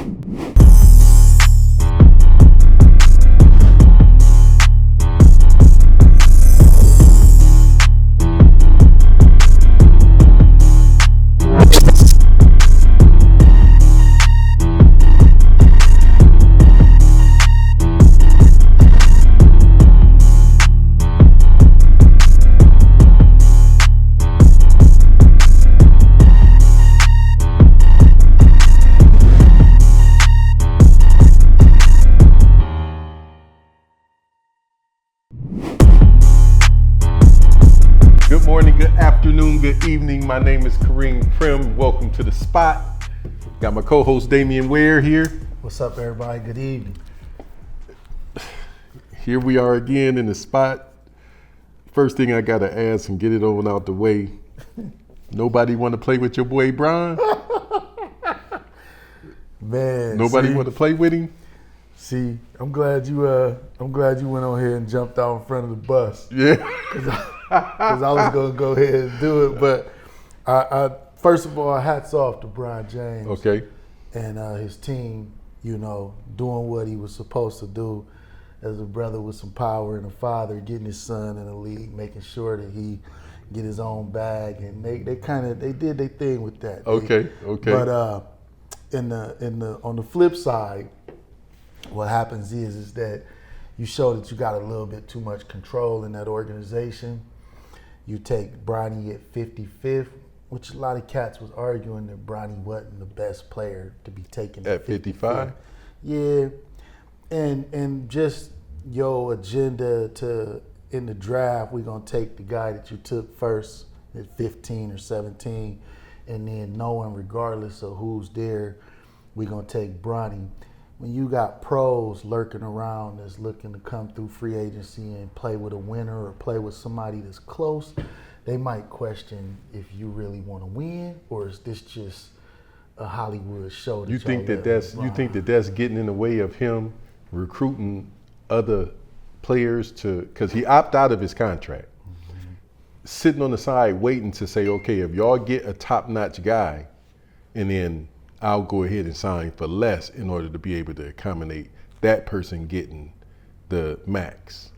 Good morning, good afternoon, good evening. My name is Kariem Dame. Welcome to The Spot. Got my co-host Damian Ware here. What's up, everybody? Good evening. Here we are again in The Spot. First thing I gotta ask and get it on out the way. Nobody want to play with your boy Brian? Man, Nobody want to play with him? See, I'm glad you went on here and jumped out in front of the bus. Yeah. Because I was gonna go ahead and do it, but I first of all, hats off to Brian James. Okay. And his team, doing what he was supposed to do as a brother with some power and a father, getting his son in the league, making sure that he get his own bag, and they did their thing with that. Okay. But on the flip side, what happens is that you show that you got a little bit too much control in that organization. You take Bronny at 55th, which a lot of cats was arguing that Bronny wasn't the best player to be taken at 55. Yeah, and just your agenda to in the draft, we're gonna take the guy that you took first at 15 or 17, and then knowing regardless of who's there, we're gonna take Bronny. When you got pros lurking around that's looking to come through free agency and play with a winner or play with somebody that's close, they might question if you really want to win, or is this just a Hollywood show? You think that that's getting in the way of him recruiting other players because he opted out of his contract, sitting on the side waiting to say, okay, if y'all get a top-notch guy, and then I'll go ahead and sign for less in order to be able to accommodate that person getting the max.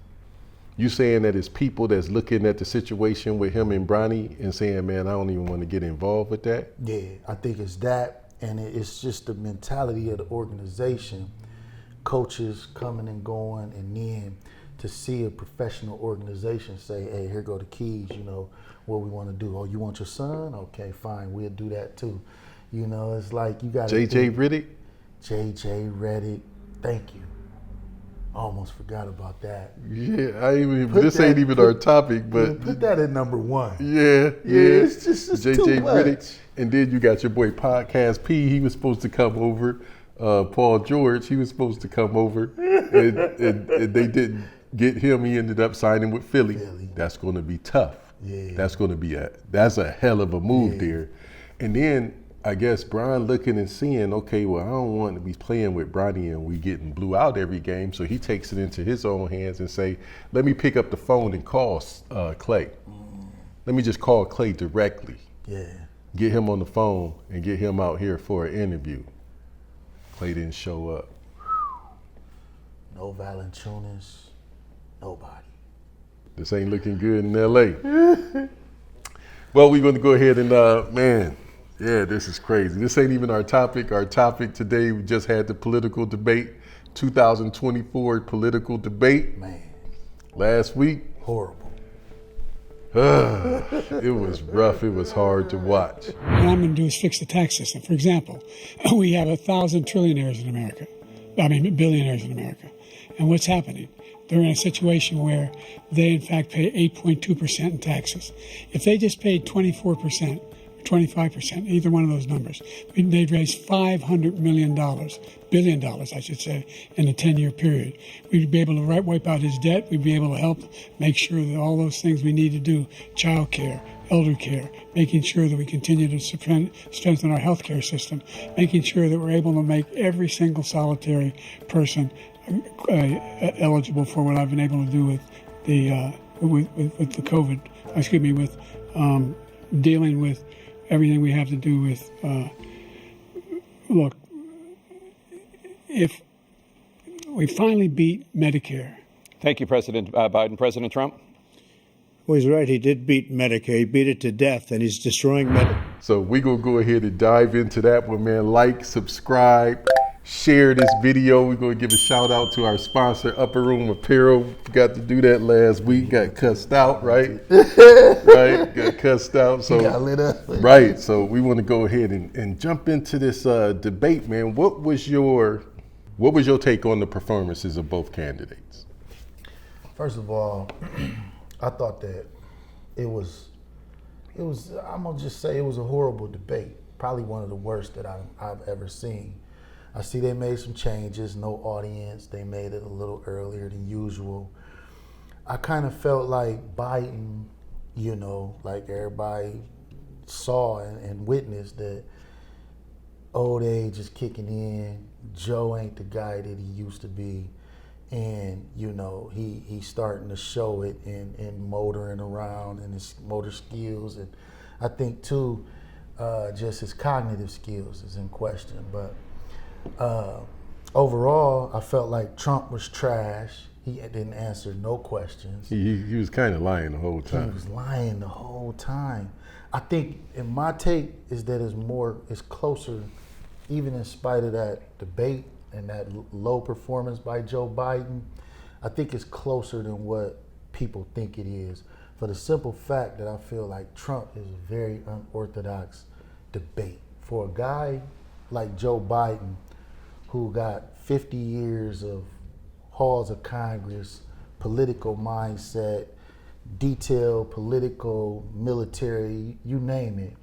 You saying that it's people that's looking at the situation with him and Bronny and saying, man, I don't even want to get involved with that? Yeah, I think it's that, and it's just the mentality of the organization. Coaches coming and going, and then to see a professional organization say, hey, here go the keys, what we want to do. Oh, you want your son? Okay, fine, we'll do that too. It's like you got JJ Redick? JJ Redick, thank you. Almost forgot about that. Yeah, this ain't even our topic, but put that at number one. Yeah. It's JJ too much. Redick, and then you got your boy Podcast P. He was supposed to come over. Paul George, he was supposed to come over, and they didn't get him. He ended up signing with Philly. That's going to be tough. Yeah, that's a hell of a move there. And then I guess Brian looking and seeing, okay, well, I don't want to be playing with Bronny and we getting blew out every game, so he takes it into his own hands and say, let me pick up the phone and call Clay. Let me just call Clay directly. Yeah. Get him on the phone and get him out here for an interview. Clay didn't show up. No Valanciunas, nobody. This ain't looking good in LA. Well, we're going to go ahead and, this is crazy. This ain't even our topic. Our topic today, we just had the political debate, 2024 political debate. Man. Last week. Horrible. It was rough. It was hard to watch. What I'm going to do is fix the tax system. For example, we have 1,000 trillionaires in America. Billionaires in America. And what's happening? They're in a situation where they, in fact, pay 8.2% in taxes. If they just paid 24%, 25%, either one of those numbers, they'd raise $500 million, billion dollars, I should say, in a 10-year period. We'd be able to wipe out his debt. We'd be able to help make sure that all those things we need to do, child care, elder care, making sure that we continue to strengthen our healthcare system, making sure that we're able to make every single solitary person eligible for what I've been able to do with the with the COVID. With dealing with everything we have to do with. Look, if we finally beat Medicare. Thank you, President Biden. President Trump? Well, he's right. He did beat Medicare. He beat it to death, and he's destroying Medicare. So we're going to go ahead and dive into that one, man. Like, subscribe, share this video. We're going to give a shout out to our sponsor, Upper Room Apparel. Forgot to do that last week. Got cussed out, right? Right? Got cussed out. So, Got lit up. right. So we want to go ahead and jump into this debate, man. What was your take on the performances of both candidates? First of all, I thought that it was, I'm going to just say it was a horrible debate. Probably one of the worst that I've ever seen. I see they made some changes, no audience. They made it a little earlier than usual. I kind of felt like Biden, like everybody saw and witnessed that old age is kicking in. Joe ain't the guy that he used to be. And, he's starting to show it in motoring around and his motor skills. And I think, too, just his cognitive skills is in question. But overall, I felt like Trump was trash. He didn't answer no questions. He was kind of lying the whole time. He was lying the whole time. I think, and my take is that it's closer, even in spite of that debate and that low performance by Joe Biden, I think it's closer than what people think it is. For the simple fact that I feel like Trump is a very unorthodox debate. For a guy like Joe Biden, who got 50 years of halls of Congress, political mindset, detailed political, military, you name it,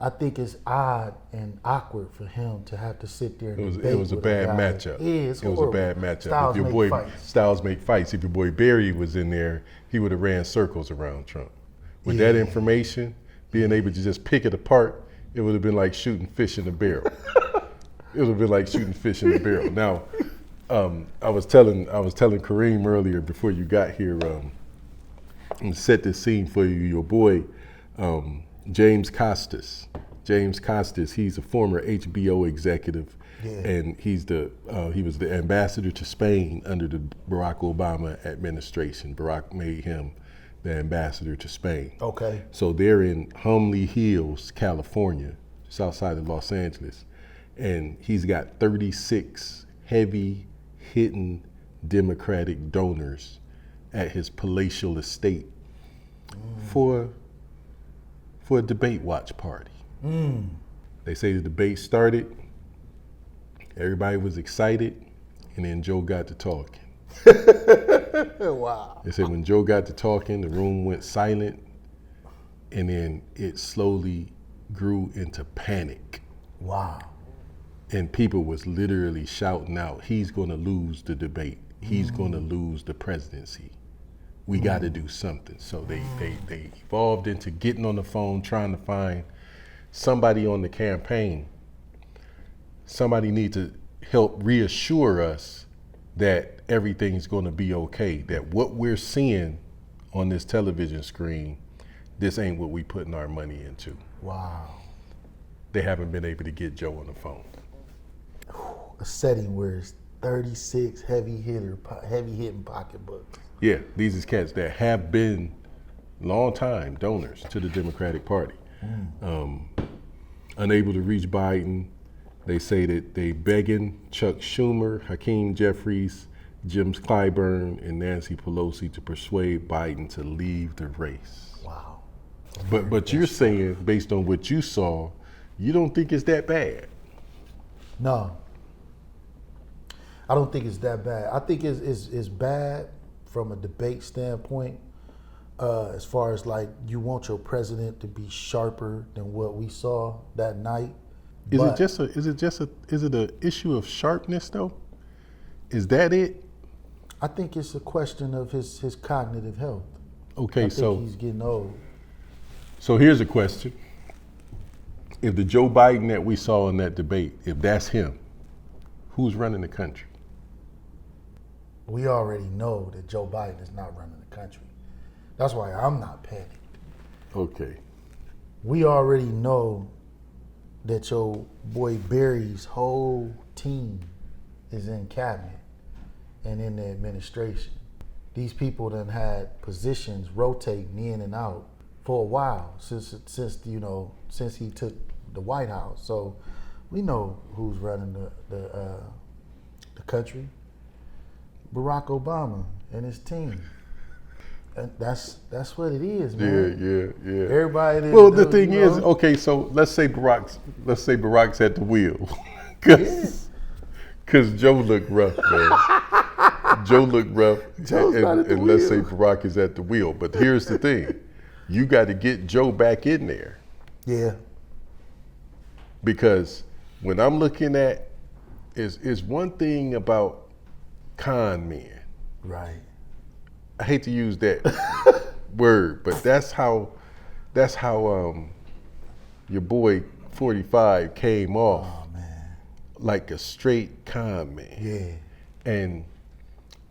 I think it's odd and awkward for him to have to sit there and debate. It was a bad matchup. It was a bad matchup. If your boy Styles make fights. If your boy Barry was in there, he would have ran circles around Trump. With that information, being able to just pick it apart, it would have been like shooting fish in a barrel. It would have been like shooting fish in a barrel. Now, I was telling Kariem earlier before you got here. I'm gonna set this scene for you. Your boy. James Costas, he's a former HBO executive, and he was the ambassador to Spain under the Barack Obama administration. Barack made him the ambassador to Spain. Okay. So they're in Homely Hills, California, just outside of Los Angeles, and he's got 36 heavy-hitting Democratic donors at his palatial estate for a debate watch party. They say the debate started, everybody was excited, and then Joe got to talking. Wow. They said when Joe got to talking, the room went silent, and then it slowly grew into panic. Wow. And people was literally shouting out, he's gonna lose the debate. He's gonna lose the presidency. We got to do something. So they evolved into getting on the phone, trying to find somebody on the campaign. Somebody need to help reassure us that everything's going to be okay, that what we're seeing on this television screen, this ain't what we putting our money into. Wow. They haven't been able to get Joe on the phone. A setting where it's 36 heavy-hitting pocketbooks. Yeah, these is cats that have been long-time donors to the Democratic Party. Unable to reach Biden, they say that they begging Chuck Schumer, Hakeem Jeffries, Jim Clyburn, and Nancy Pelosi to persuade Biden to leave the race. Wow. But you're saying, based on what you saw, you don't think it's that bad? No. I don't think it's that bad. I think it's bad from a debate standpoint, as far as like you want your president to be sharper than what we saw that night. Is it an issue of sharpness though? Is that it? I think it's a question of his cognitive health. Okay, I think he's getting old. So here's a question. If the Joe Biden that we saw in that debate, if that's him, who's running the country? We already know that Joe Biden is not running the country. That's why I'm not panicked. Okay. We already know that your boy Barry's whole team is in cabinet and in the administration. These people done had positions rotating in and out for a while since he took the White House. So we know who's running the country. Barack Obama and his team. And that's what it is, man. Yeah. Everybody. Well, the thing is, okay, so let's say Barack's at the wheel, because Joe looked rough, man. Joe looked rough, and let's say Barack is at the wheel. But here's the thing: you got to get Joe back in there. Yeah. Because when I'm looking at is one thing about con men. Right. I hate to use that word, but that's how your boy 45 came off like a straight con man. Yeah. And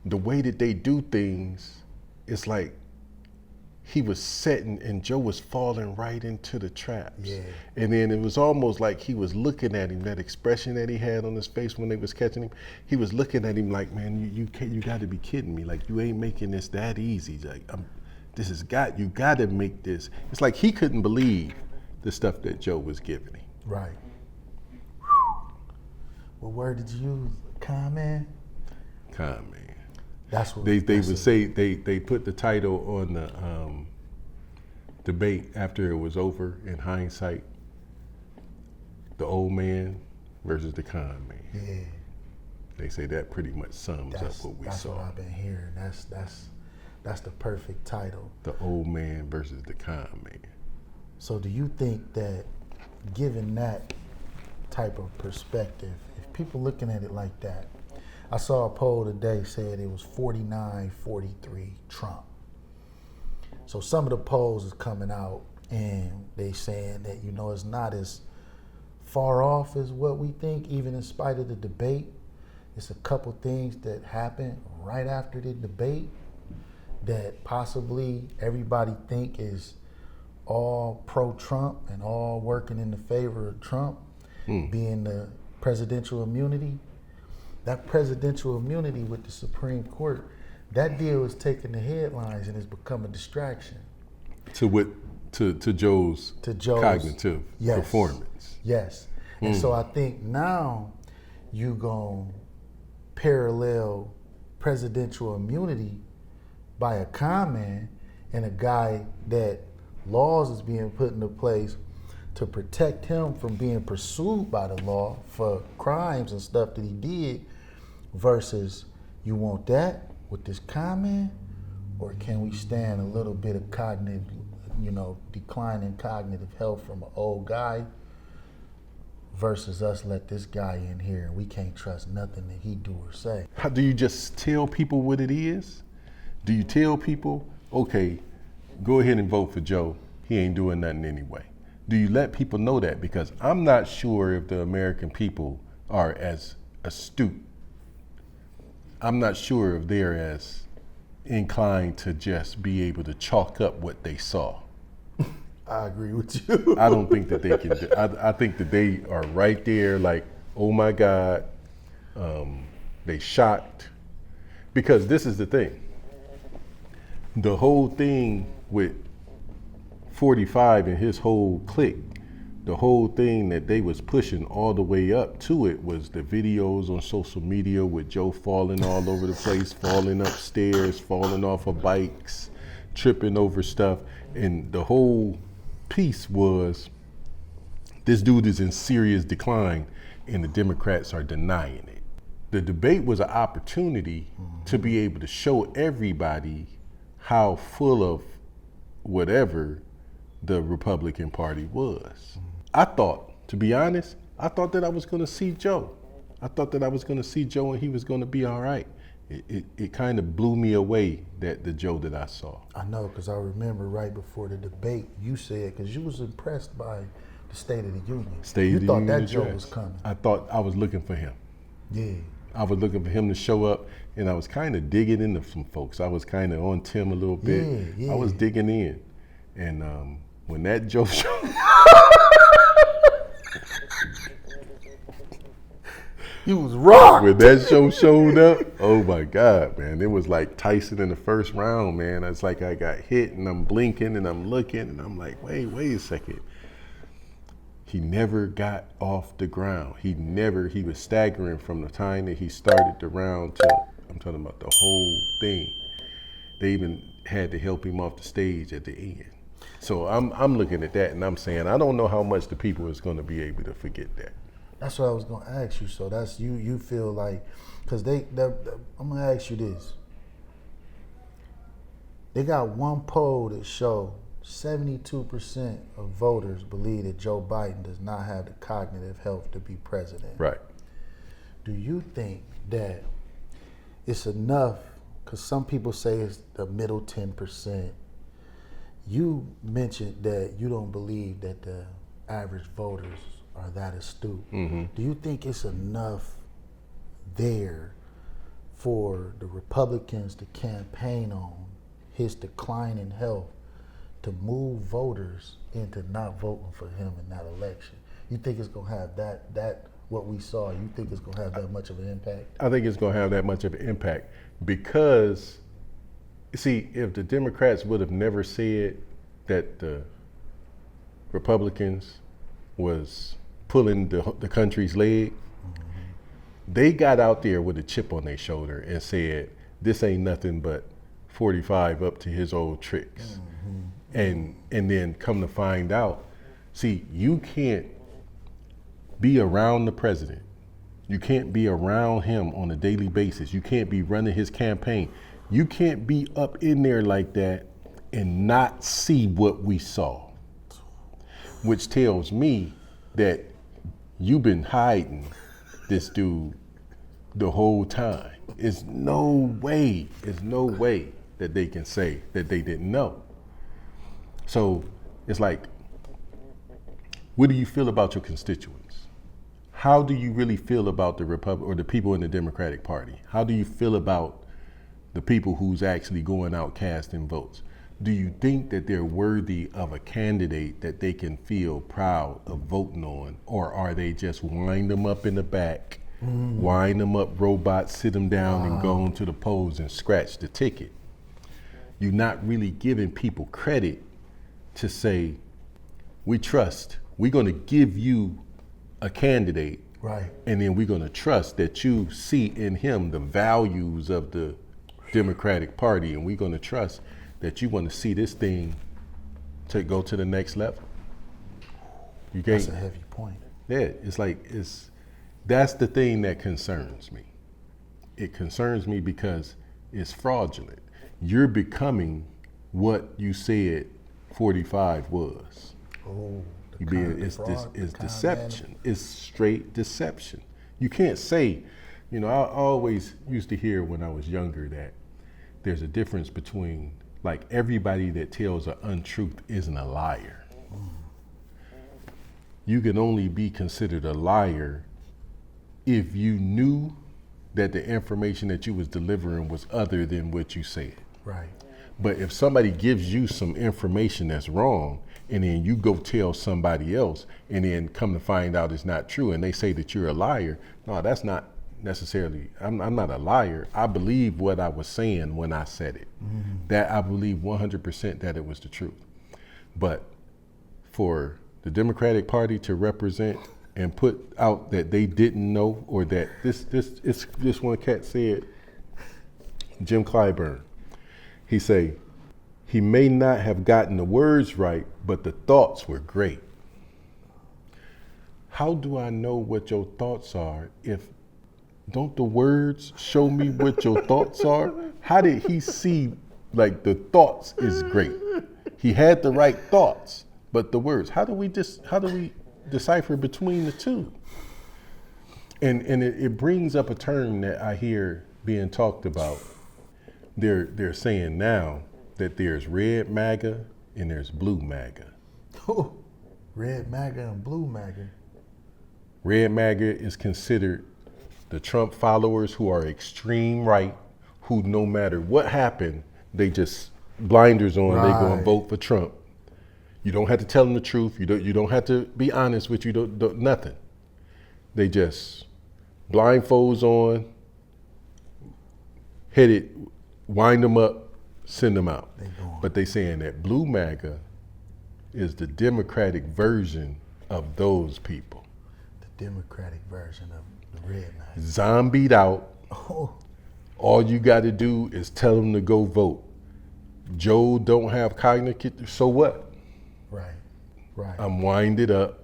the way that they do things, it's like he was setting and Joe was falling right into the traps. Yeah. And then it was almost like he was looking at him, that expression that he had on his face when they was catching him. He was looking at him like, man, you got to be kidding me. Like, you ain't making this that easy. Like, you got to make this. It's like he couldn't believe the stuff that Joe was giving him. Right. What word did you use? Con man? Con man. That's what they would say. They put the title on the debate after it was over. In hindsight, the old man versus the con man. Yeah. They say that pretty much sums up what we saw. That's what I've been hearing. That's the perfect title. The old man versus the con man. So do you think that, given that type of perspective, if people looking at it like that, I saw a poll today said it was 49-43 Trump. So some of the polls is coming out and they saying that, it's not as far off as what we think, even in spite of the debate. It's a couple things that happened right after the debate that possibly everybody think is all pro-Trump and all working in the favor of Trump, being the presidential immunity. That presidential immunity with the Supreme Court, that deal is taking the headlines and it's become a distraction. To Joe's cognitive performance. Yes. And so I think now you gonna parallel presidential immunity by a con man and a guy that laws is being put into place to protect him from being pursued by the law for crimes and stuff that he did, versus you want that with this con man, or can we stand a little bit of cognitive, declining cognitive health from an old guy versus us let this guy in here and we can't trust nothing that he do or say? How do you just tell people what it is? Do you tell people, okay, go ahead and vote for Joe, he ain't doing nothing anyway? Do you let people know that? Because I'm not sure if the American people are as astute. I'm not sure if they're as inclined to just be able to chalk up what they saw. I agree with you. I don't think that they can. I think that they are right there like, oh my God, they shocked. Because this is the thing. The whole thing with 45 and his whole clique, the whole thing that they was pushing all the way up to it was the videos on social media with Joe falling all over the place, falling upstairs, falling off of bikes, tripping over stuff. And the whole piece was, this dude is in serious decline and the Democrats are denying it. The debate was an opportunity to be able to show everybody how full of whatever the Republican Party was. I thought, to be honest, that I was going to see Joe. I thought that I was going to see Joe and he was going to be all right. It kind of blew me away, that the Joe that I saw. I know, because I remember right before the debate, you said, because you was impressed by the State of the Union. You thought that Joe was coming. I thought I was looking for him. Yeah. I was looking for him to show up, and I was kind of digging into some folks. I was kind of on Tim a little bit. Yeah. I was digging in. And when that Joe showed You was rocked. When that show showed up, oh my God, man. It was like Tyson in the first round, man. It's like I got hit and I'm blinking and I'm looking and I'm like, wait a second. He never got off the ground. He was staggering from the time that he started the round to, I'm talking about the whole thing. They even had to help him off the stage at the end. So I'm looking at that and I'm saying, I don't know how much the people is going to be able to forget that. That's what I was gonna ask you. So that's you feel like, because I'm gonna ask you this. They got one poll that showed 72% of voters believe that Joe Biden does not have the cognitive health to be president. Right. Do you think that it's enough? Because some people say it's the middle 10%. You mentioned that you don't believe that the average voters are that astute. Mm-hmm. Do you think it's enough there for the Republicans to campaign on his decline in health to move voters into not voting for him in that election? You think it's going to have that what we saw, you think it's going to have that much of an impact? I think it's going to have that much of an impact because, see, if the Democrats would have never said that the Republicans was pulling the country's leg, they got out there with a chip on their shoulder and said, this ain't nothing but 45 up to his old tricks. And then come to find out, see, you can't be around the president. You can't be around him on a daily basis. You can't be running his campaign. You can't be up in there like that and not see what we saw, which tells me that you've been hiding this dude the whole time. There's no way that they can say that they didn't know. So it's like, what do you feel about your constituents? How do you really feel about the Republic or the people in the Democratic Party? How do you feel about the people who's actually going out casting votes? Do you think that they're worthy of a candidate that they can feel proud of voting on? Or are they just wind them up in the back, wind them up robots, sit them down and go into the polls and scratch the ticket? You're not really giving people credit to say, we trust, we're going to give you a candidate, Right. and then we're going to trust that you see in him the values of the Democratic Party, and we're going to trust that you want to see this thing to go to the next level. You That's can't. a heavy point. Yeah, that's the thing that concerns me. It concerns me because it's fraudulent. You're becoming what you said 45 was. Oh, It's deception. It's straight deception. You can't say, I always used to hear when I was younger that there's a difference between, like, everybody that tells an untruth isn't a liar. You can only be considered a liar if you knew that the information that you was delivering was other than what you said. Right. But if somebody gives you some information that's wrong, and then you go tell somebody else, and then come to find out it's not true, and they say that you're a liar, no, that's not necessarily, I'm not a liar. I believe what I was saying when I said it. That I believe 100% that it was the truth. But for the Democratic Party to represent and put out that they didn't know, or that this one cat said, Jim Clyburn, he say, he may not have gotten the words right, but the thoughts were great. How do I know what your thoughts are if don't the words show me what your thoughts are? How did he see, like, the thoughts is great? He had the right thoughts, but the words, how do we decipher between the two? And it brings up a term that I hear being talked about. They're saying now that there's red MAGA and there's blue MAGA. Oh, red MAGA and blue MAGA. Red MAGA is considered the Trump followers who are extreme right, who no matter what happened, they just blinders on, they go and vote for Trump. You don't have to tell them the truth. You don't have to be honest with you. Don't nothing. They just blindfolds on, headed, wind them up, send them out. But they saying that blue MAGA is the Democratic version of those people. The Democratic version of the red MAGA. Zombied out. Oh. All you got to do is tell them to go vote. Joe don't have cognitive, so what? Right. I'm winded up.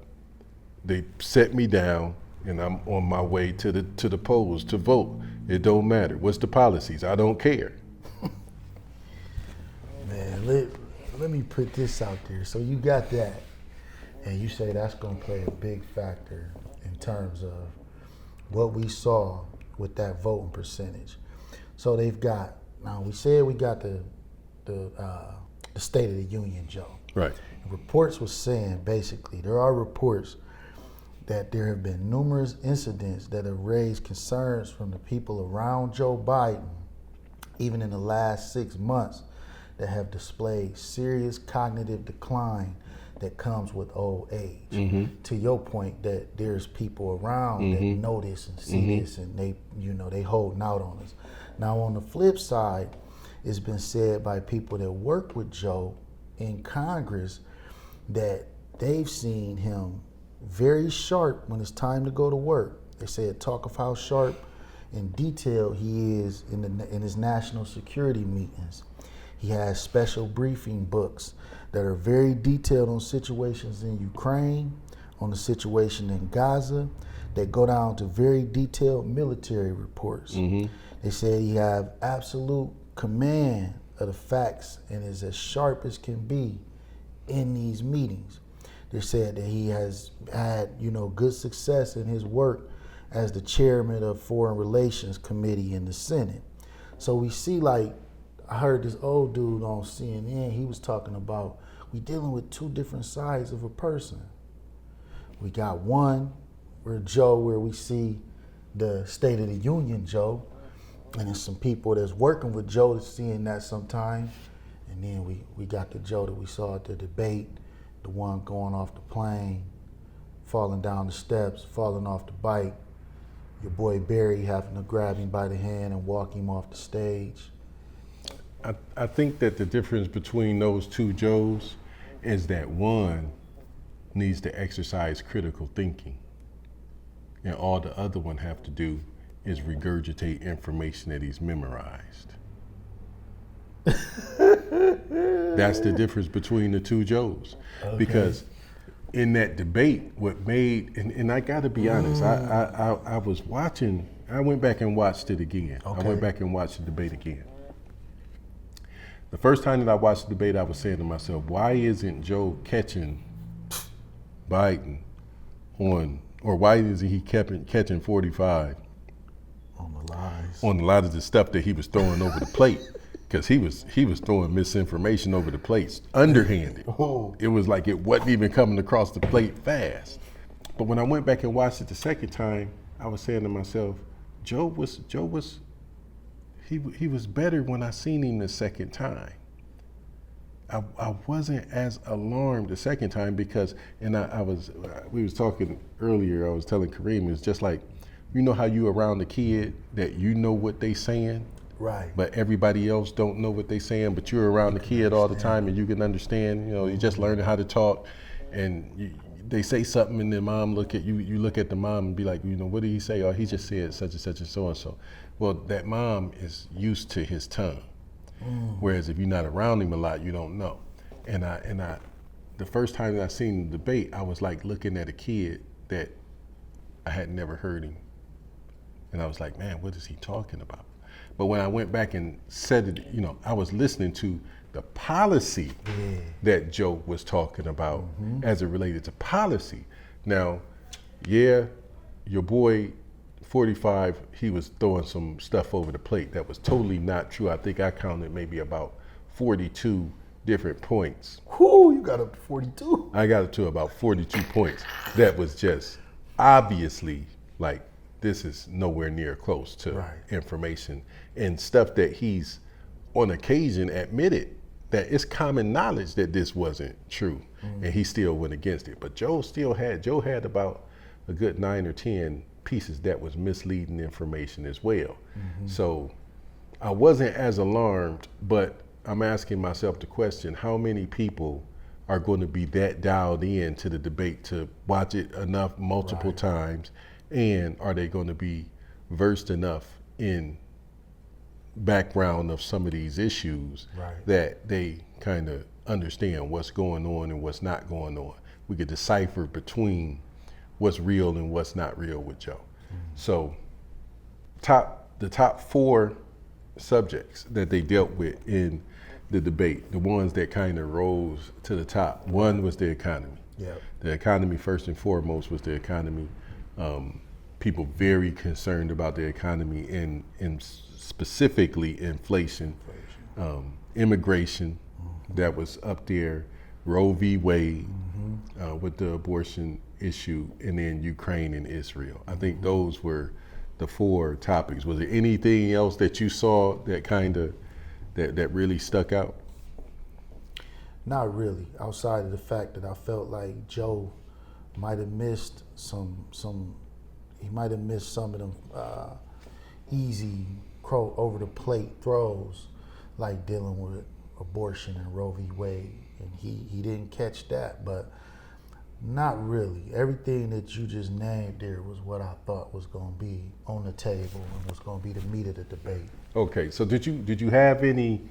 They set me down, and I'm on my way to the polls to vote. It don't matter. What's the policies? I don't care. Man, let me put this out there. So you got that, and you say that's going to play a big factor in terms of what we saw with that voting percentage. So they've got, now we said we got the State of the Union, Joe. Right. Reports was saying, basically, there are reports that there have been numerous incidents that have raised concerns from the people around Joe Biden, even in the last 6 months, that have displayed serious cognitive decline that comes with old age. Mm-hmm. To your point, that there's people around that know this and see this, and they holding out on us. Now, on the flip side, it's been said by people that work with Joe in Congress that they've seen him very sharp when it's time to go to work. They said talk of how sharp and detailed he is in his national security meetings. He has special briefing books that are very detailed on situations in Ukraine, on the situation in Gaza. They go down to very detailed military reports. They said he have absolute command of the facts and is as sharp as can be in these meetings. They said that he has had, good success in his work as the chairman of Foreign Relations Committee in the Senate. So we see, like, I heard this old dude on CNN, he was talking about we dealing with two different sides of a person. We got one where we see the State of the Union Joe, and there's some people that's working with Joe that's seeing that sometimes. And then we got the Joe that we saw at the debate, the one going off the plane, falling down the steps, falling off the bike, your boy Barry having to grab him by the hand and walk him off the stage. I think that the difference between those two Joes is that one needs to exercise critical thinking, and all the other one have to do is regurgitate information that he's memorized. That's the difference between the two Joes. Okay. Because in that debate, what made, and I gotta be honest, I was watching, I went back and watched it again. Okay. I went back and watched the debate again. The first time that I watched the debate, I was saying to myself, why isn't Joe catching Biden on, or why isn't he catching 45 on the lies, on a lot of the stuff that he was throwing over the plate? Because he was throwing misinformation over the plate, underhanded. Oh. It was like it wasn't even coming across the plate fast. But when I went back and watched it the second time, I was saying to myself, Joe was better when I seen him the second time. I wasn't as alarmed the second time because, and we was talking earlier, I was telling Kariem, it's just like, you know how you around a kid that you know what they saying? Right. But everybody else don't know what they saying, but you're around the kid all the time and you can understand, you're just learning how to talk, and they say something and the mom look at you, you look at the mom and be like, what did he say? Oh, he just said such and such and so and so. Well, that mom is used to his tongue. Whereas if you're not around him a lot, you don't know. And the first time that I seen the debate, I was like looking at a kid that I had never heard him. And I was like, man, what is he talking about? But when I went back and said it, I was listening to the policy that Joe was talking about as it related to policy. Now, your boy 45, he was throwing some stuff over the plate that was totally not true. I think I counted maybe about 42 different points. Whoo, you got up to 42? I got up to about 42 points. That was just obviously like, this is nowhere near close to information and stuff that he's on occasion admitted that it's common knowledge that this wasn't true, and he still went against it. But Joe had about a good 9 or 10 pieces that was misleading information as well. So I wasn't as alarmed, but I'm asking myself the question, how many people are going to be that dialed in to the debate to watch it enough multiple times, and are they going to be versed enough in background of some of these issues that they kind of understand what's going on and what's not going on. We could decipher between what's real and what's not real with Joe. So the top 4 subjects that they dealt with in the debate, the ones that kind of rose to the top, one was the economy. The economy, first and foremost, was the economy. People very concerned about the economy and specifically inflation. Immigration, that was up there, Roe v. Wade with the abortion issue, and then Ukraine and Israel. I think those were the 4 topics. Was there anything else that you saw that kind of that really stuck out? Not really, outside of the fact that I felt like Joe might have missed some of them easy over the plate throws, like dealing with abortion and Roe v. Wade, and he didn't catch that. But not really. Everything that you just named there was what I thought was going to be on the table and was going to be the meat of the debate. Okay, so did you have any,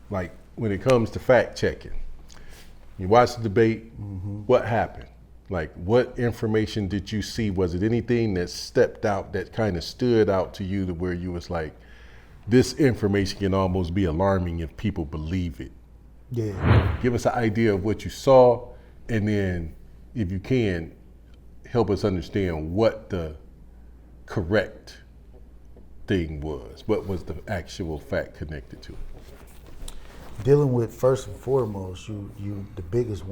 like when it comes to fact checking, you watched the debate, what happened? Like what information did you see? Was it anything that stepped out, that kind of stood out to you to where you was like, this information can almost be alarming if people believe it? Yeah. Give us an idea of what you saw, and then if you can, help us understand what the correct thing was. What was the actual fact connected to it? Dealing with, first and foremost, the biggest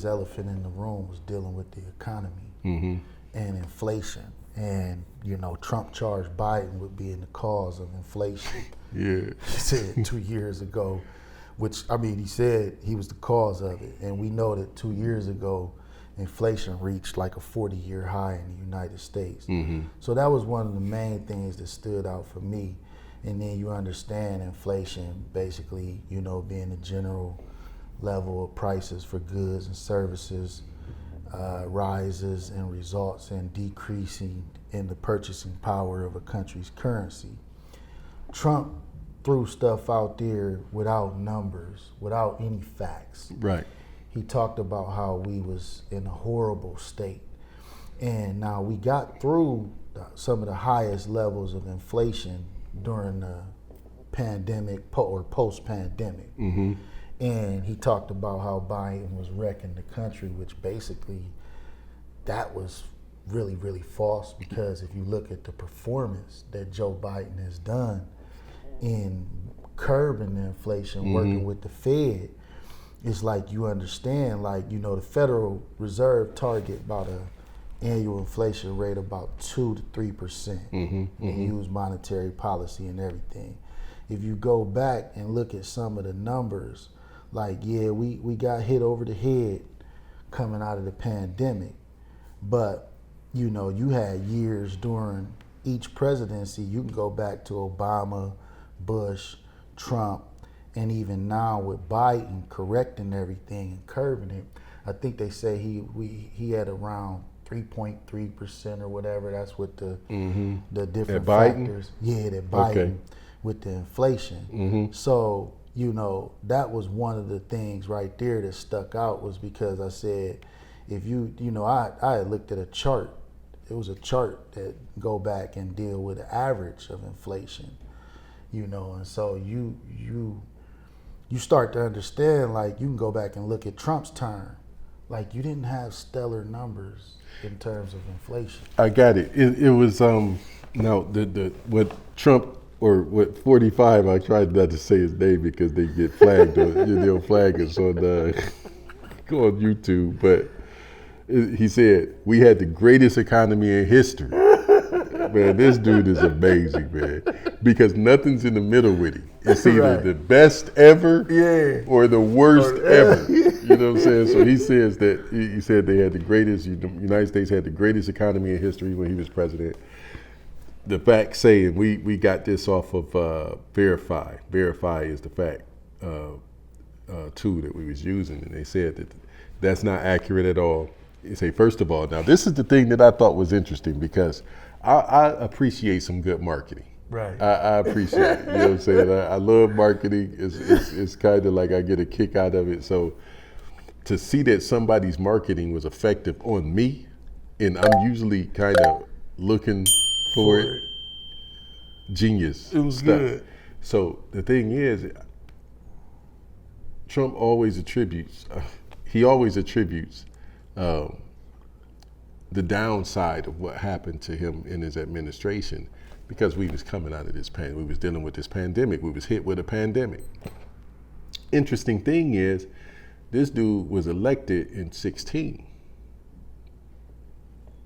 elephant in the room was dealing with the economy and inflation. And, Trump charged Biden with being the cause of inflation. Yeah. He said 2 years ago, he said he was the cause of it. And we know that 2 years ago, inflation reached like a 40-year high in the United States. So that was one of the main things that stood out for me. And then you understand inflation basically, being the general level of prices for goods and services rises and results in decreasing in the purchasing power of a country's currency. Trump threw stuff out there without numbers, without any facts. Right. He talked about how we was in a horrible state. And now we got through some of the highest levels of inflation during the pandemic or post-pandemic. And he talked about how Biden was wrecking the country, which basically that was really, really false, because if you look at the performance that Joe Biden has done in curbing the inflation, working with the Fed, it's like you understand, the Federal Reserve target about a annual inflation rate about 2 to 3%. And use monetary policy and everything. If you go back and look at some of the numbers, we got hit over the head coming out of the pandemic, but you had years during each presidency. You can go back to Obama, Bush, Trump, and even now with Biden correcting everything and curbing it. I think they say he had around 3.3% or whatever. That's what the different factors. Yeah, that Biden with the inflation. So, that was one of the things right there that stuck out, was because I said, if I had looked at a chart. It was a chart that go back and deal with the average of inflation, and so you start to understand, you can go back and look at Trump's term. You didn't have stellar numbers in terms of inflation. I got it. It was what Trump, or what 45. I tried not to say his name because they get flagged. They'll flag us on YouTube. But he said we had the greatest economy in history. Man, this dude is amazing, man. Because nothing's in the middle with him. It's either the best ever or the worst ever. You know what I'm saying? So he says that he said they had the greatest, the United States had the greatest economy in history when he was president. The facts say, and we got this off of Verify. Verify is the fact tool that we was using, and they said that that's not accurate at all. They say, first of all, now this is the thing that I thought was interesting because I appreciate some good marketing. Right. I appreciate it. You know what I'm saying? I love marketing. It's kind of like I get a kick out of it. So to see that somebody's marketing was effective on me, and I'm usually kind of looking for it. Genius. It was stuff. good. So the thing is, Trump always attributes, the downside of what happened to him in his administration because we was coming out of this pandemic. We was dealing with this pandemic. We was hit with a pandemic. Interesting thing is, this dude was elected in 16.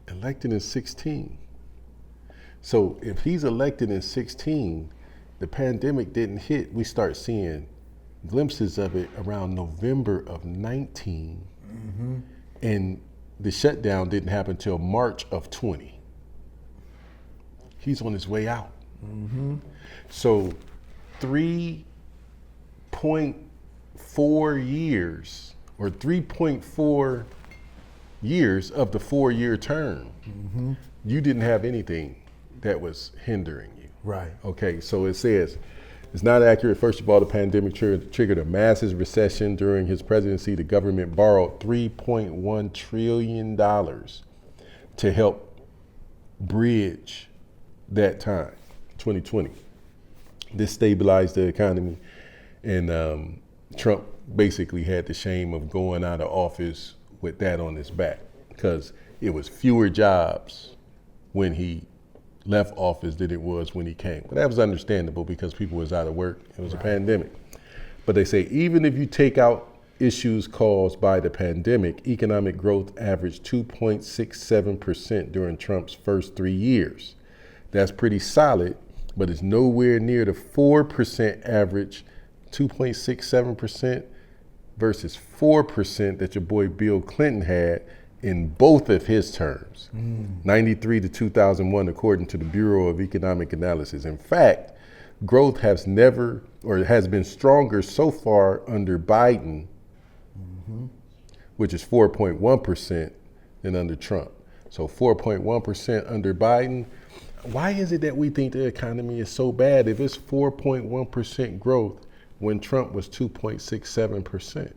Elected in 16. So if he's elected in 16, the pandemic didn't hit. We start seeing glimpses of it around November of 19. And the shutdown didn't happen till March of 20. He's on his way out. So 3.4 years or 3.4 years of the 4-year term, you didn't have anything that was hindering you. Right. Okay, so it says, it's not accurate. First of all, the pandemic triggered a massive recession. During his presidency, the government borrowed $3.1 trillion to help bridge that time, 2020. This stabilized the economy, and Trump basically had the shame of going out of office with that on his back because it was fewer jobs when he left office than it was when he came. But that was understandable because people was out of work. It was a pandemic. But they say even if you take out issues caused by the pandemic, economic growth averaged 2.67% during Trump's first 3 years. That's pretty solid, but it's nowhere near the 4% average, 2.67% versus 4% that your boy Bill Clinton had in both of his terms, 93 to 2001, according to the Bureau of Economic Analysis. In fact, growth has been stronger so far under Biden, which is 4.1%, than under Trump. So 4.1% under Biden. Why is it that we think the economy is so bad if it's 4.1% growth when Trump was 2.67%?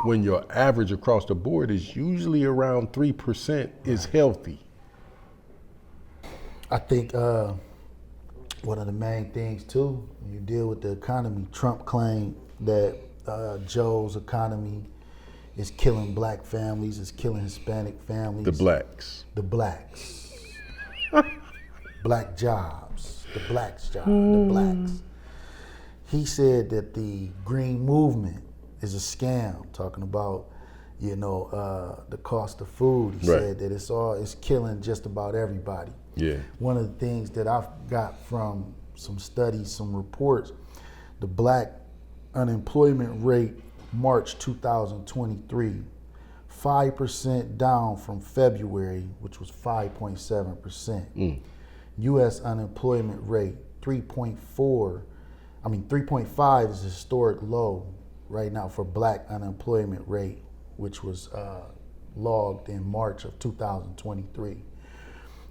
When your average across the board is usually around 3% is healthy. I think one of the main things too, when you deal with the economy, Trump claimed that Joe's economy is killing black families, is killing Hispanic families. The blacks. The blacks. Black jobs. The blacks jobs. The blacks. He said that the green movement is a scam, talking about, the cost of food. He said that it's killing just about everybody. Yeah. One of the things that I've got from some studies, some reports, the black unemployment rate, March 2023, 5% down from February, which was 5.7%. U.S. unemployment rate, 3.5 is a historic low right now for black unemployment rate, which was logged in March of 2023.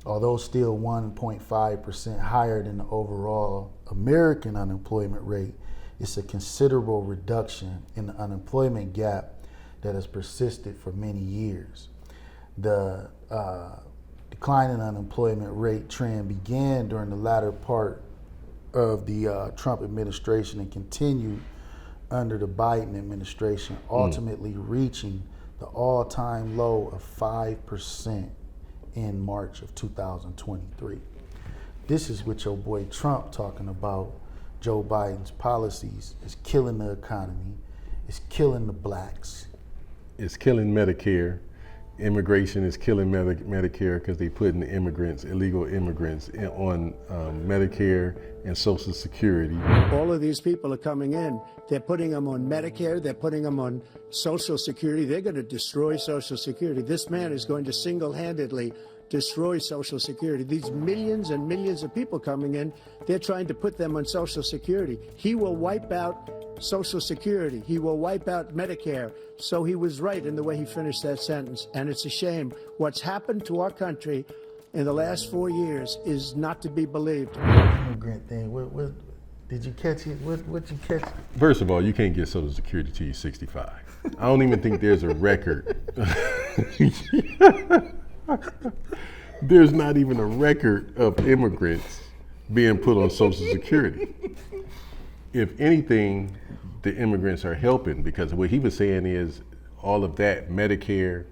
Although still 1.5% higher than the overall American unemployment rate, it's a considerable reduction in the unemployment gap that has persisted for many years. The decline in unemployment rate trend began during the latter part of the Trump administration and continued under the Biden administration, ultimately reaching the all-time low of 5% in March of 2023. This is what your boy Trump talking about. Joe Biden's policies is killing the economy, it's killing the blacks. It's killing Medicare. immigration is killing Medicare because they putting illegal immigrants on Medicare and Social Security. All of these people are coming in. They're putting them on Medicare. They're putting them on Social Security. They're going to destroy Social Security. This man is going to single-handedly destroy Social Security. These millions and millions of people coming in, they're trying to put them on Social Security. He will wipe out Social Security. He will wipe out Medicare. So he was right in the way he finished that sentence. And it's a shame. What's happened to our country in the last 4 years is not to be believed. Immigrant thing. What did you catch it? What you catch? First of all, you can't get Social Security till you're 65. I don't even think there's a record. There's not even a record of immigrants being put on Social Security. If anything, the immigrants are helping, because what he was saying is all of that Medicare,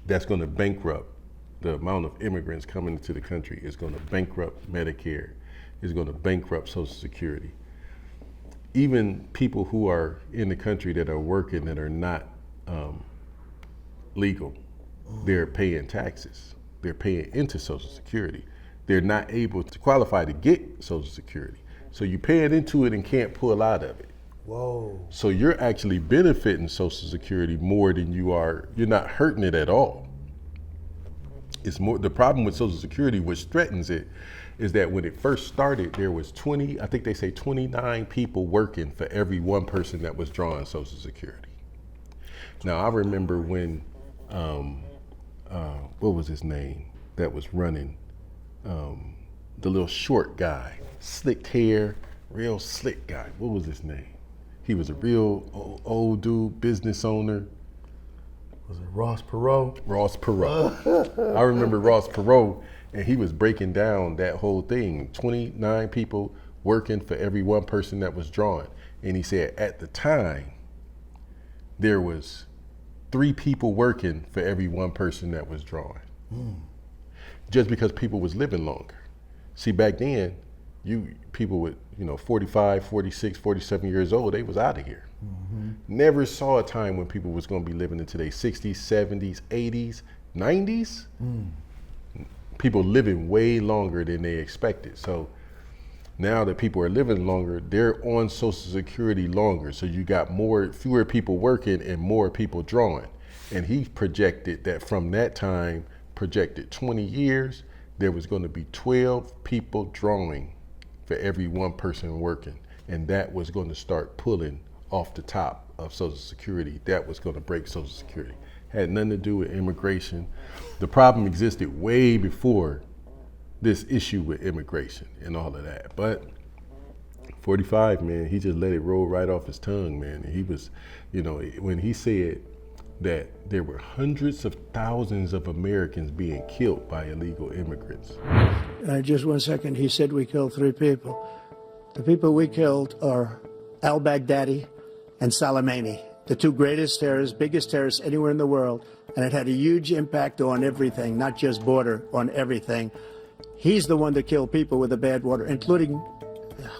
that's going to bankrupt the amount of immigrants coming into the country, is going to bankrupt Medicare, is going to bankrupt Social Security. Even people who are in the country that are working that are not legal, they're paying taxes. They're paying into Social Security. They're not able to qualify to get Social Security. So you're paying into it and can't pull out of it. Whoa. So you're actually benefiting Social Security more than you are, you're not hurting it at all. It's more, the problem with Social Security, which threatens it, is that when it first started, there was 29 people working for every one person that was drawing Social Security. Now I remember when, what was his name that was running, the little short guy, slicked hair, real slick guy. What was his name? He was a real old dude, business owner. Was it Ross Perot? Ross Perot. I remember Ross Perot, and he was breaking down that whole thing. 29 people working for every one person that was drawing. And he said at the time, there was 3 people working for every one person that was drawing. Just because people was living longer. See, back then, people with 45, 46, 47 years old, they was out of here. Never saw a time when people was going to be living into their 60s, 70s, 80s, 90s. People living way longer than they expected. So now that people are living longer, they're on Social Security longer. So you got fewer people working and more people drawing. And he projected that from that time, projected 20 years, there was going to be 12 people drawing for every one person working. And that was going to start pulling off the top of Social Security. That was going to break Social Security. Had nothing to do with immigration. The problem existed way before this issue with immigration and all of that. But 45, man, he just let it roll right off his tongue, man. And he was, when he said that there were hundreds of thousands of Americans being killed by illegal immigrants. Just 1 second, he said we killed 3 people. The people we killed are al-Baghdadi and Soleimani, the 2 greatest terrorists, biggest terrorists anywhere in the world. And it had a huge impact on everything, not just border, on everything. He's the one that killed people with the bad water, including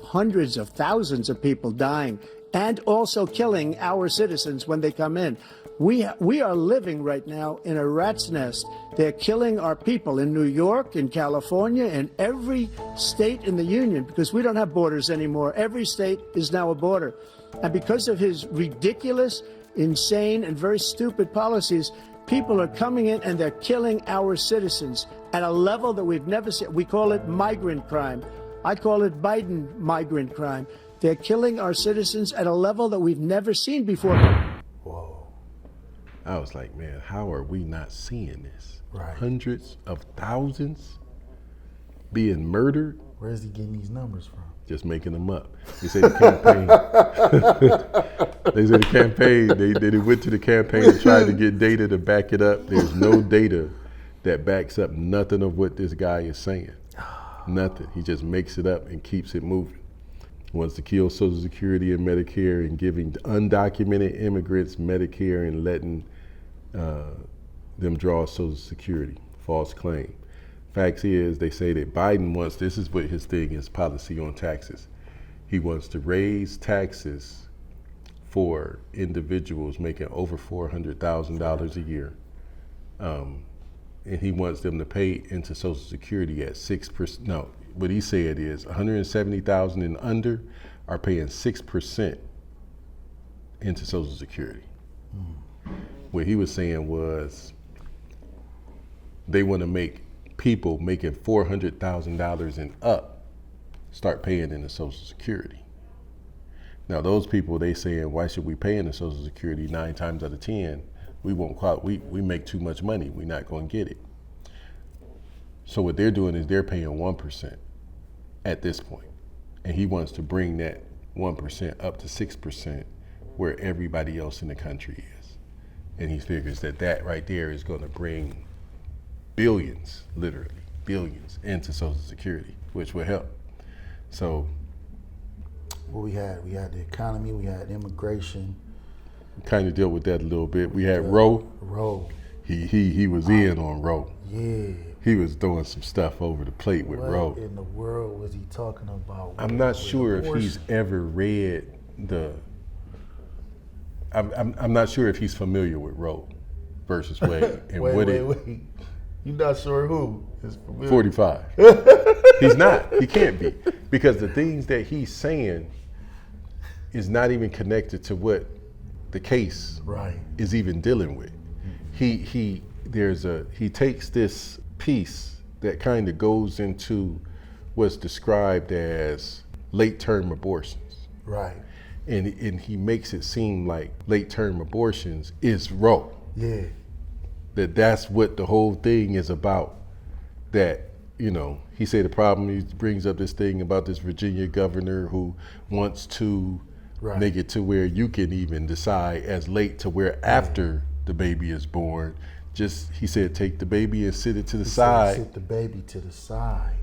hundreds of thousands of people dying, and also killing our citizens when they come in. We are living right now in a rat's nest. They're killing our people in New York, in California, in every state in the union, because we don't have borders anymore. Every state is now a border. And because of his ridiculous, insane, and very stupid policies, people are coming in and they're killing our citizens at a level that we've never seen. We call it migrant crime. I call it Biden migrant crime. They're killing our citizens at a level that we've never seen before. Whoa. I was like, man, how are we not seeing this? Right. Hundreds of thousands being murdered. Where's he getting these numbers from? Just making them up. They say the campaign. They said the campaign. They went to the campaign and tried to get data to back it up. There's no data that backs up nothing of what this guy is saying. Nothing. He just makes it up and keeps it moving. Wants to kill Social Security and Medicare and giving undocumented immigrants Medicare and letting them draw Social Security. False claim. Facts is, they say that Biden wants, this is what his thing is, policy on taxes. He wants to raise taxes for individuals making over $400,000 a year and he wants them to pay into Social Security at 6%. No, what he said is 170,000 and under are paying 6% into Social Security. What he was saying was they want to make people making $400,000 and up start paying into Social Security. Now those people, they saying, why should we pay into Social Security? 9 times out of 10, we won't qualify. We make too much money. We're not going to get it. So what they're doing is they're paying 1% at this point. And he wants to bring that 1% up to 6% where everybody else in the country is. And he figures that that right there is going to bring billions, literally billions, into Social Security, which will help. So what we had the economy, we had immigration. Kind of dealt with that a little bit. We had Roe. He was in on Roe. Yeah. He was throwing some stuff over the plate with Roe. What in the world was he talking about? I'm not sure if he's ever read the. I'm not sure if he's familiar with Roe versus Wade and wait, what wait. You're not sure who is familiar? 45. He's not. He can't be, because the things that he's saying is not even connected to what the case is even dealing with. He takes this piece that kind of goes into what's described as late-term abortions. Right. And he makes it seem like late-term abortions is Roe. Yeah. That's what the whole thing is about. That, he said the problem, he brings up this thing about this Virginia governor who wants to make it to where you can even decide as late to where after the baby is born. Just, he said, take the baby and sit it to the side. Sit the baby to the side.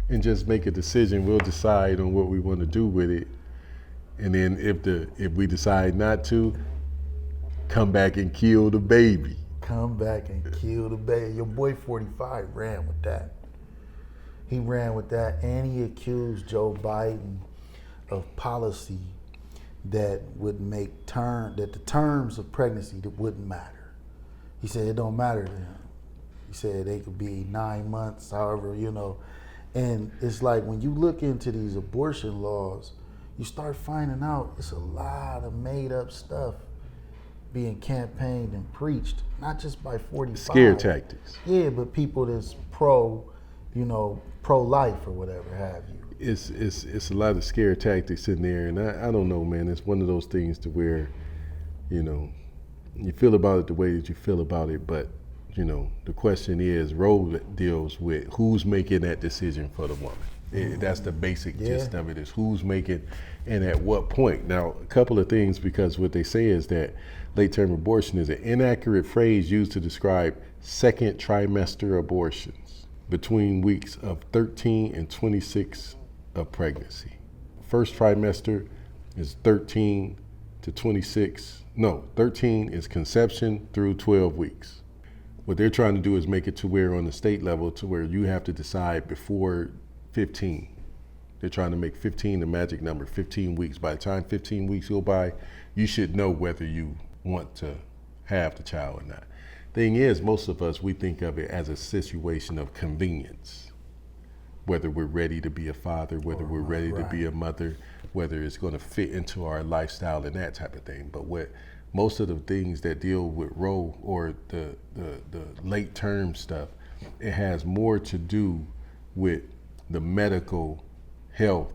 And just make a decision. We'll decide on what we want to do with it. And then if we decide not to, come back and kill the baby. Come back and kill the baby. Your boy 45 ran with that. He ran with that, and he accused Joe Biden of policy that would make that the terms of pregnancy that wouldn't matter. He said it don't matter to him. He said they could be 9 months, however, And it's like when you look into these abortion laws, you start finding out it's a lot of made up stuff being campaigned and preached, not just by 45. Scare tactics. Yeah, but people that's pro-life or whatever have you. It's a lot of scare tactics in there, and I don't know, man. It's one of those things to where, you feel about it the way that you feel about it, but the question is, Roe deals with who's making that decision for the woman. That's the basic gist of it, is who's making and at what point. Now, a couple of things, because what they say is that late-term abortion is an inaccurate phrase used to describe second trimester abortions between weeks of 13 and 26 of pregnancy. First trimester is 13 to 26. No, 13 is conception through 12 weeks. What they're trying to do is make it to where on the state level to where you have to decide before 15. They're trying to make 15 the magic number, 15 weeks. By the time 15 weeks go by, you should know whether you want to have the child or not. Thing is, most of us, we think of it as a situation of convenience. Whether we're ready to be a father, whether we're ready to be a mother, whether it's going to fit into our lifestyle and that type of thing. But what most of the things that deal with Roe or the late term stuff, it has more to do with the medical health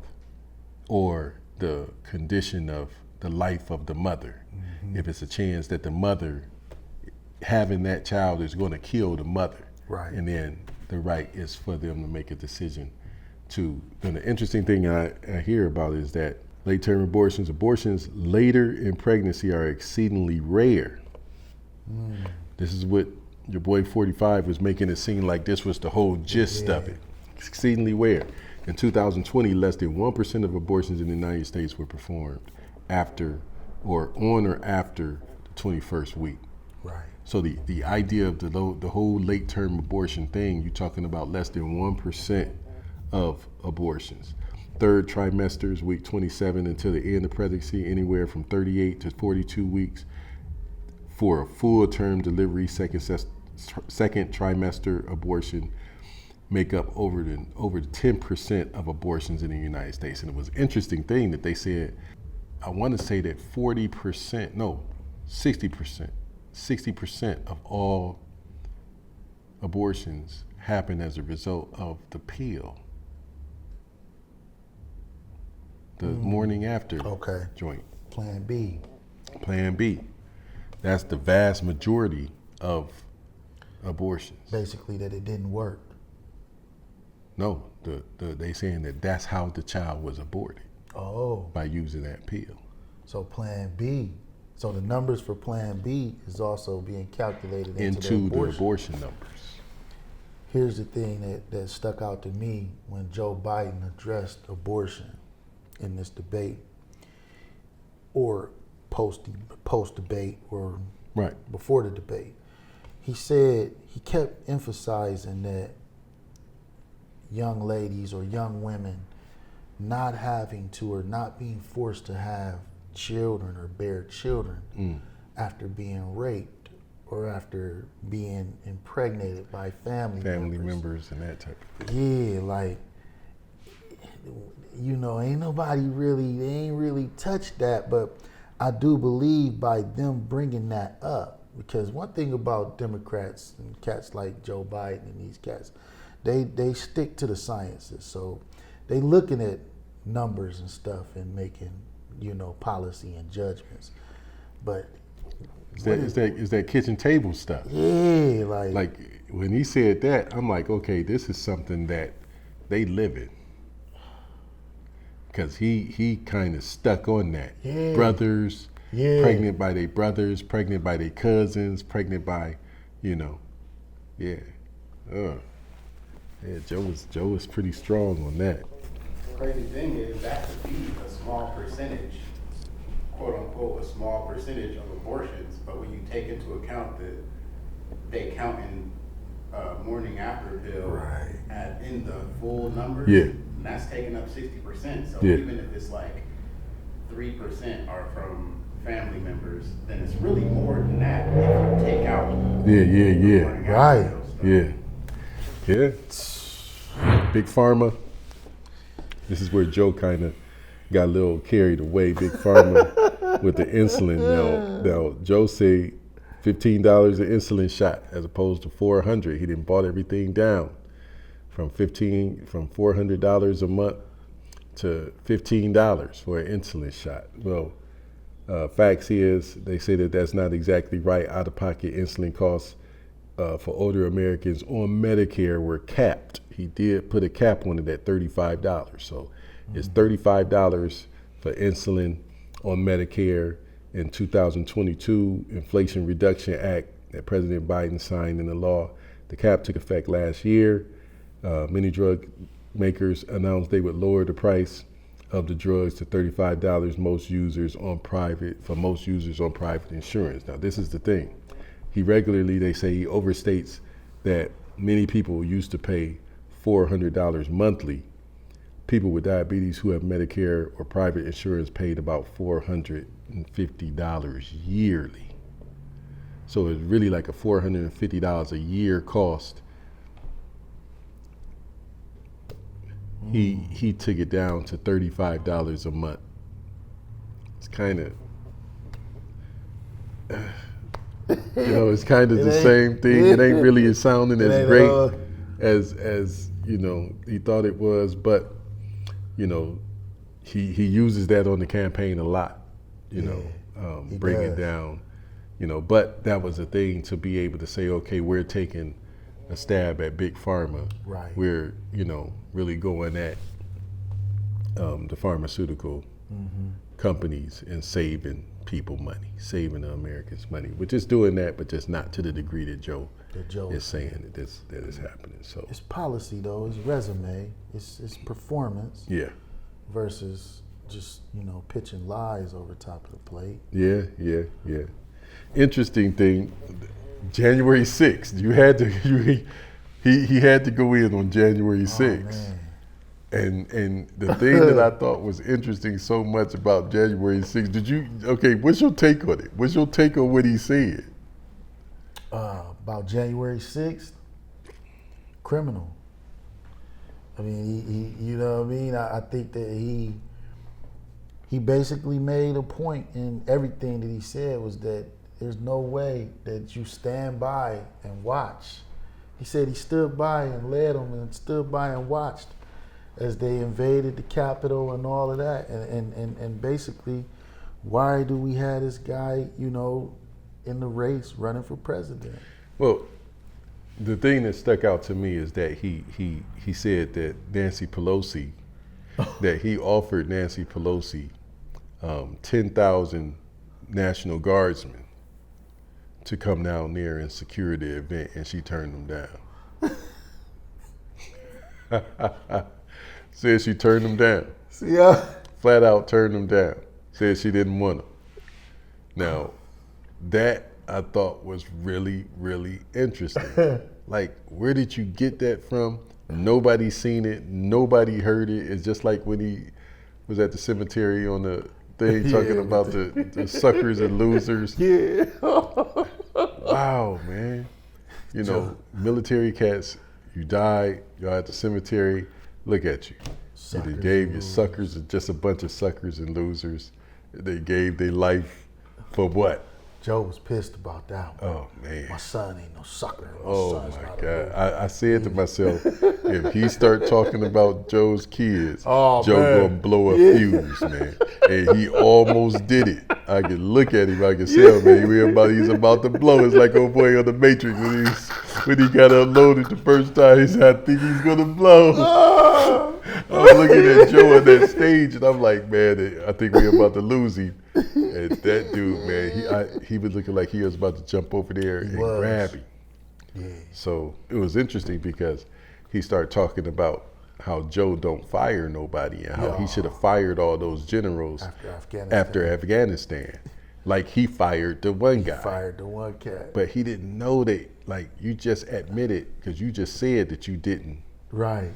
or the condition of the life of the mother. Mm-hmm. If it's a chance that the mother having that child is going to kill the mother. Right. And then the right is for them to make a decision to. And the interesting thing I hear about is that late-term abortions later in pregnancy are exceedingly rare. This is what your boy 45 was making it seem like this was the whole gist of it. Exceedingly rare. In 2020, less than 1% of abortions in the United States were performed after or on or after the 21st week. Right. So the idea of the whole late-term abortion thing, you're talking about less than 1% of abortions. Third trimesters, week 27 until the end of pregnancy, anywhere from 38 to 42 weeks. For a full-term delivery, second second trimester abortion make up over 10% of abortions in the United States. And it was an interesting thing that they said, I want to say that 60% of all abortions happen as a result of the pill. The morning after joint. Plan B. Plan B. That's the vast majority of abortions. Basically that it didn't work. No, they saying that that's how the child was aborted. Oh. By using that pill. So Plan B. So the numbers for Plan B is also being calculated into the abortion numbers. Here's the thing that stuck out to me when Joe Biden addressed abortion in this debate, or post debate, or before the debate. He said, he kept emphasizing that young ladies or young women not having to or not being forced to have children or bear children after being raped or after being impregnated by family members and that type of thing. Yeah, like, you know, ain't really touched that, but I do believe by them bringing that up, because one thing about Democrats and cats like Joe Biden and these cats, they stick to the sciences. So they looking at numbers and stuff and making, you know, policy and judgments. But is that kitchen table stuff? Yeah, like when he said that, I'm like, okay, this is something that they live in. Because he kind of stuck on that. Yeah. Brothers, pregnant by their brothers, pregnant by their cousins, pregnant by, you know, yeah. Yeah, Joe was pretty strong on that. The crazy thing is that could be a small percentage, quote unquote, a small percentage of abortions, but when you take into account that they count in morning after pill in the full numbers, and that's taking up 60%. So even if it's like 3% are from family members, then it's really more than that if you take out Yeah. Big Pharma. This is where Joe kind of got a little carried away. Big Pharma with the insulin. Now Joe say $15 an insulin shot as opposed to $400. He didn't bought everything down from $400 a month to $15 for an insulin shot. Well, facts is they say that that's not exactly right. Out-of-pocket insulin costs for older Americans on Medicare were capped. He did put a cap on it at $35. So it's $35 for insulin on Medicare. In 2022 Inflation Reduction Act that President Biden signed into law, the cap took effect last year. Many drug makers announced they would lower the price of the drugs to $35 for most users on private insurance. Now this is the thing. They say he overstates that many people used to pay $400 monthly. People with diabetes who have Medicare or private insurance paid about $450 yearly. So it's really like a $450 a year cost. He took it down to $35 a month. It's kind of, it's kind of the same thing. It ain't really sounding as great as you know he thought it was, but you know he uses that on the campaign a lot. Bring it down. But that was a thing to be able to say, okay, we're taking a stab at Big Pharma. Right. We're really going at the pharmaceutical companies and saving people money, saving the Americans money. We're just doing that, but just not to the degree that Joe is saying that is happening. So it's policy though, it's resume, it's performance. Yeah. Versus just pitching lies over top of the plate. Yeah. Interesting thing, January 6th, he had to go in on January 6th. And the thing that I thought was interesting so much about January 6th, what's your take on it? What's your take on what he said? about January 6th, criminal. I mean, he you know what I mean? I think that he basically made a point in everything that he said was that there's no way that you stand by and watch. He said he stood by and led them and stood by and watched as they invaded the Capitol and all of that. And basically, why do we have this guy, you know, in the race running for president? Well, the thing that stuck out to me is that he said that Nancy Pelosi, that he offered Nancy Pelosi 10,000 National Guardsmen to come down there and secure the event, and she turned them down. Said she turned them down. Yeah. Flat out turned them down. Said she didn't want them. Now, that I thought was really, really interesting. Like, where did you get that from? Nobody's seen it. Nobody heard it. It's just like when he was at the cemetery on the thing talking about the suckers and losers. Yeah. Wow, man. You know, military cats, you died, y'all at the cemetery, look at you. Suckers They gave and you suckers, just a bunch of suckers and losers. They gave their life for what? Joe was pissed about that one. Oh, man. My son ain't no sucker. Oh my God! I said to myself, if he start talking about Joe's kids, Joe gonna blow a fuse, man. And he almost did it. I could look at him, I could see him, man. He's about to blow. It's like old boy on the Matrix when he got unloaded the first time. He said, "I think he's gonna blow." I'm looking at Joe on that stage, and I'm like, man, I think we're about to lose him. And that dude, man, he was looking like he was about to jump over there and grab him. Yeah. So it was interesting because he started talking about how Joe don't fire nobody and how he should have fired all those generals after Afghanistan. Like he fired the one guy. Fired the one cat. But he didn't know that, like, you just admitted, because you just said that you didn't. Right.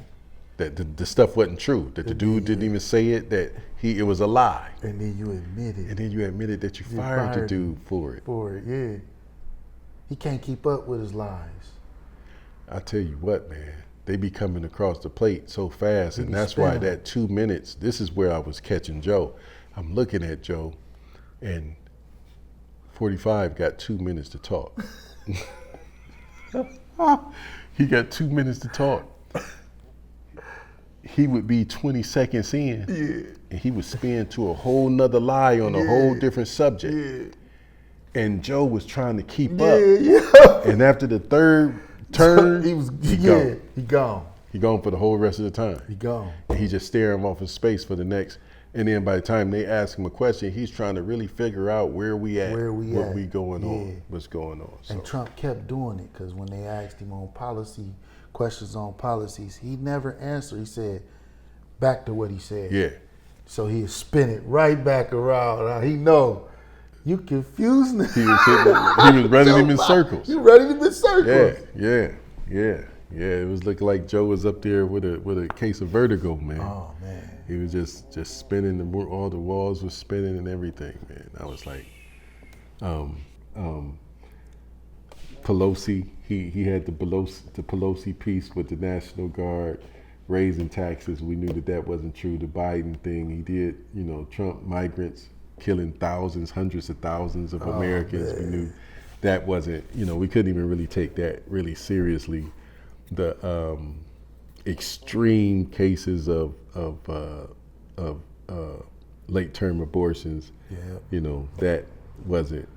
That the stuff wasn't true. That the dude didn't even say it, that it was a lie. And then you admitted. And then you admitted that you fired the dude for it. For it, yeah. He can't keep up with his lies. I tell you what, man, they be coming across the plate so fast, and that's why that 2 minutes, this is where I was catching Joe. I'm looking at Joe, and 45 got 2 minutes to talk. He got 2 minutes to talk. He would be 20 seconds in, and he would spin to a whole nother lie on a whole different subject. Yeah. And Joe was trying to keep up. Yeah. And after the third turn, he gone. He gone. He gone for the whole rest of the time. He gone. And he just staring off in space for the next. And then by the time they ask him a question, he's trying to really figure out where we at, what we going on, what's going on. So. And Trump kept doing it because when they asked him on questions on policies, he never answered. He said back to what he said. Yeah. So he'd spin it right back around. Now he know you confused me. He was running him in circles. You running him in circles. Yeah. It was looking like Joe was up there with a case of vertigo, man. Oh man. He was just spinning. All the walls was spinning and everything, man. I was like, Pelosi. He had the Pelosi piece with the National Guard raising taxes. We knew that wasn't true. The Biden thing, he did. You know, Trump migrants killing thousands, hundreds of thousands of Americans. We knew that wasn't. You know, we couldn't even really take that really seriously. The extreme cases of late-term abortions. Yeah. You know, that wasn't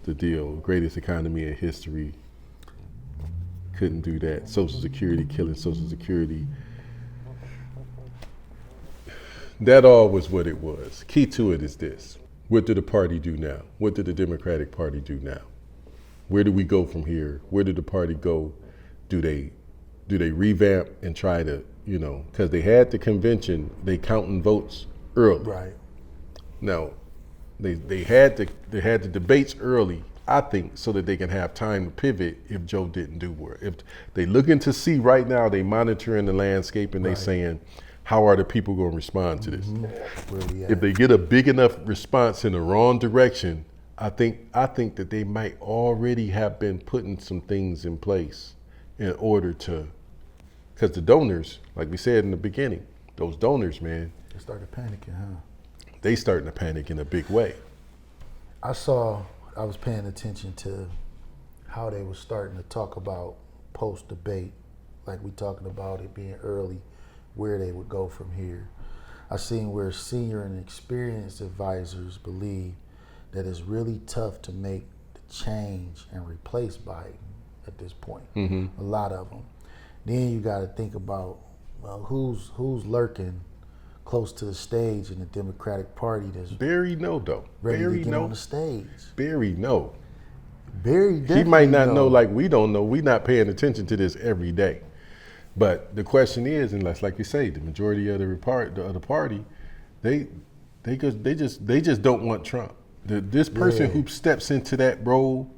the deal. Greatest economy in history. Couldn't do that. Social Security, killing Social Security. That all was what it was. Key to it is this. What did the party do now? What did the Democratic Party do now? Where do we go from here? Where did the party go? Do they revamp and try to, you know, because they had the convention, they counting votes early. Right. Now, they had the debates early, I think, so that they can have time to pivot if Joe didn't do work. If they looking to see right now, they monitoring the landscape and they saying, how are the people going to respond to this? Where we at? If they get a big enough response in the wrong direction, I think that they might already have been putting some things in place in order to, because the donors, like we said in the beginning, those donors, man, They started panicking, huh? they starting to panic in a big way. I was paying attention to how they were starting to talk about post-debate, like we talking about it being early, where they would go from here. I seen where senior and experienced advisors believe that it's really tough to make the change and replace Biden at this point. Mm-hmm. A lot of them. Then you got to think about who's lurking close to the stage in the Democratic Party that's Barry no though. ready Barry to get no. on the stage. Barry no. Barry He definitely might not know like we don't know. We not paying attention to this every day. But the question is, unless like you say, the majority of the party, they just don't want Trump. This person who steps into that role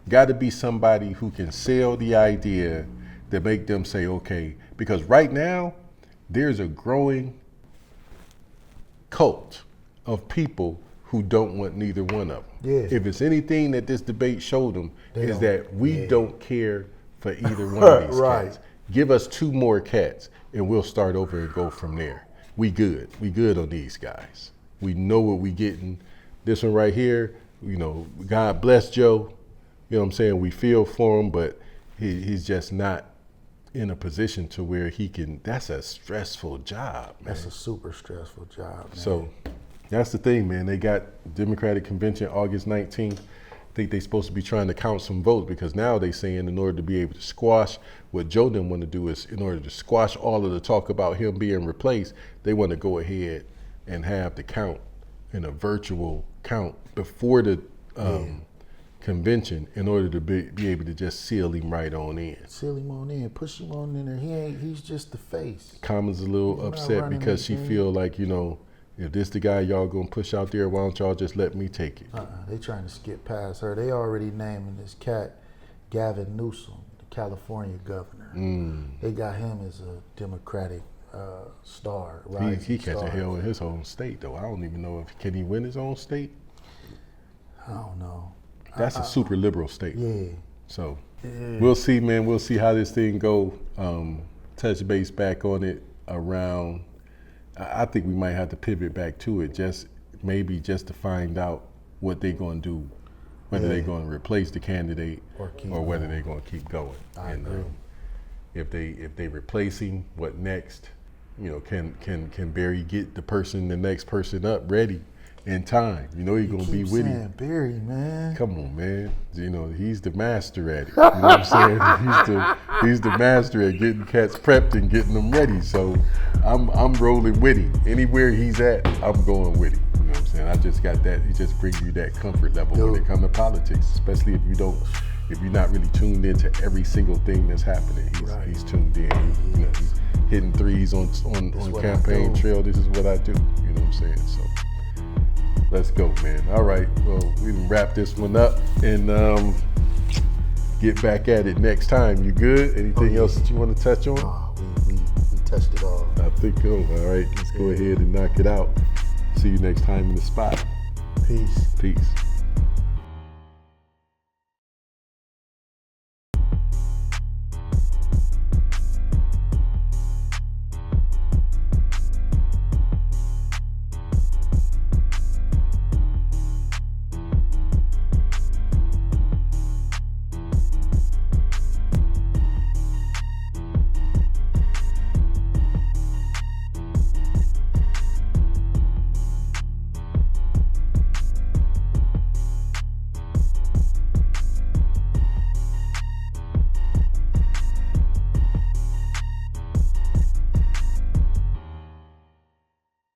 got to be somebody who can sell the idea that make them say, okay, because right now there's a growing cult of people who don't want neither one of them. Yeah. If it's anything that this debate showed them, is don't- that we yeah. don't care for either one of these Right. cats. Give us 2 more cats and we'll start over and go from there. We good. We good on these guys. We know what we getting. This one right here, you know, God bless Joe. You know what I'm saying? We feel for him, but he's just not in a position to where he can. That's a stressful job, man. That's a super stressful job, man. So that's the thing, man. They got Democratic Convention August 19th. I think they're supposed to be trying to count some votes because now they saying in order to be able to squash what Joe didn't want to do is in order to squash all of the talk about him being replaced, they want to go ahead and have the count in a virtual count before the convention in order to be able to just seal him right on in. Seal him on in, push him on in there. He's just the face. Kama's a little He's not upset running because she anything. feel like, you know, if this the guy y'all gonna push out there, why don't y'all just let me take it? They trying to skip past her. They already naming this cat Gavin Newsom, the California governor. They got him as a Democratic star, right? He catch a hell in his own state though. I don't even know if can he win his own state. I don't know. That's a super liberal state. Yeah. So we'll see, man. We'll see how this thing go. Touch base back on it around. I think we might have to pivot back to it, just to find out what they're going to do, whether they're going to replace the candidate or whether they're going to keep going. I agree. If they replace him, what next? You know, can Barry get the next person up ready in time? You know, he's going to be with him. Barry, man. Come on, man. You know, he's the master at it. You know what I'm saying? He's the master at getting cats prepped and getting them ready. So I'm rolling with him. Anywhere he's at, I'm going with him. You know what I'm saying? I just got that. He just brings you that comfort level when it comes to politics, especially if you're not really tuned into every single thing that's happening. He's tuned in. You know, he's hitting threes on campaign trail. This is what I do. You know what I'm saying? So let's go, man. All right. Well, we can wrap this one up and get back at it next time. You good? Anything else that you want to touch on? We touched it all. I think so. All right. Let's go ahead and knock it out. See you next time in the spot. Peace. Peace.